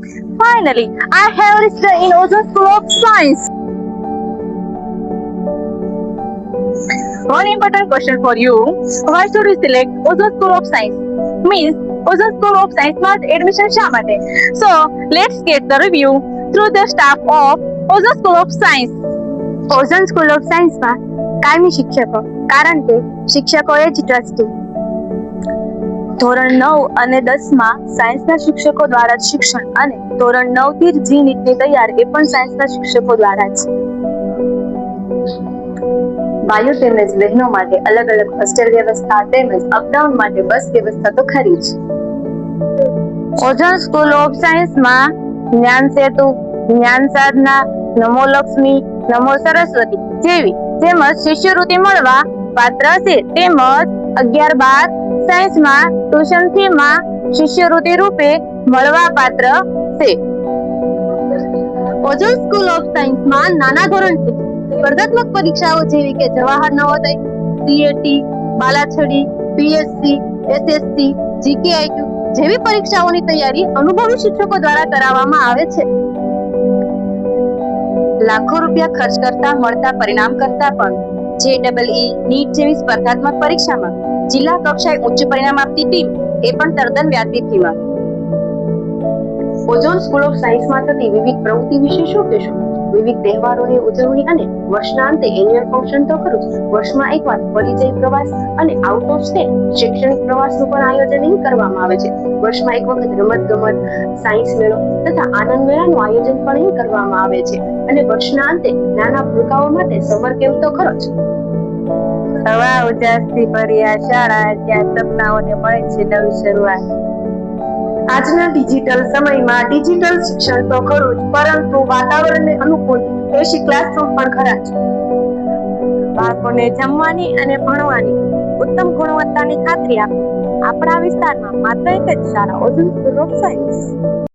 Finally, I have reached in Ozone School of Science. One important question for you. Why should we select Ozone School of Science? Means Ozone School of Science માં admission શા માટે? So, let's get the review through the staff of Ozone School of Science. Ozone school of સાયન્સમાં કાયમી શિક્ષકો, કારણ કે શિક્ષકોએ જ ટ્રસ્ટી. ધોરણ 9 અને 10 માં સાયન્સના શિક્ષકો દ્વારા જ શિક્ષણ અને ધોરણ 9 થી જ જી નીટની તૈયાર એ પણ સાયન્સના શિક્ષકો દ્વારા જ. ભાઈઓ તેમજ બહેનો માટે અલગ અલગ હોસ્ટેલ વ્યવસ્થા તેમજ અપડાઉન માટે બસ વ્યવસ્થા તો ખરી જ. ઓઝોન સ્કૂલ ઓફ સાયન્સમાં જ્ઞાન સેતુ, જ્ઞાન સાધના, નમો લક્ષ્મી, નમો સરસ્વતી જેવી તેમજ શિષ્યવૃત્તિ મળવા પાત્ર છે. તેમજ 11-12 સાયન્સમાં ટ્યુશન ફીમાં શિષ્યવૃત્તિ રૂપે મળવા પાત્ર છે. ઓઝોન સ્કૂલ ઓફ સાયન્સમાં નાના ધોરણથી સ્પર્ધાત્મક પરીક્ષાઓ જેવી કે Jawahar Navodaya, CAT, Balachadi, PSC, SSC, GK IQ જેવી પરીક્ષાઓની તૈયારી અનુભવી શિક્ષકો દ્વારા કરાવવામાં આવે છે. લાખો રૂપિયા ખર્ચ કરતા મળતા પરિણામ કરતા પણ JEE, નીટ જેવી સ્પર્ધાત્મક પરીક્ષામાં જિલ્લા કક્ષાએ ઉચ્ચ પરિણામ આપતી ટીમ એ પણ તદ્દન વ્યાજબી ફીમાં. ઓઝોન સ્કૂલ ઓફ સાયન્સમાં થતી વિવિધ પ્રવૃત્તિ વિશે શું કહેશો? વિવિધ તહેવારોની ઉજવણી અને વર્ષના અંતે એન્યુઅલ ફંક્શન તો ખરું જ, વર્ષમાં એકવાર પરિચય પ્રવાસ અને આઉટ ઓફ સ્ટેટ શૈક્ષણિક પ્રવાસનું પણ આયોજન અહીં કરવામાં આવે છે. વર્ષમાં એક વખત રમત ગમત, સાયન્સ મેળો તથા આનંદ મેળાનું આયોજન પણ અહીં કરવામાં આવે છે. અને વર્ષના અંતે નાના ભૂલકાઓ માટે સમર કેમ્પ તો ખરો જ. સવા ઉજાસથી ભરી આ શાળા, ત્યાં સપનાઓને મળે છે નવી શરૂઆત. આજના ડિજિટલ સમયમાં ડિજિટલ શિક્ષણ તો ખરું જ, પરંતુ વાતાવરણને અનુકૂળ એસી ક્લાસરૂમ પણ ખરા જ. બાળકોને જમવાની અને ભણવાની ઉત્તમ ગુણવત્તાની ખાતરી આપે આપણા વિસ્તારમાં માત્ર એક જ શાળા, ઓઝોન સ્કૂલ ઓફ સાયન્સ.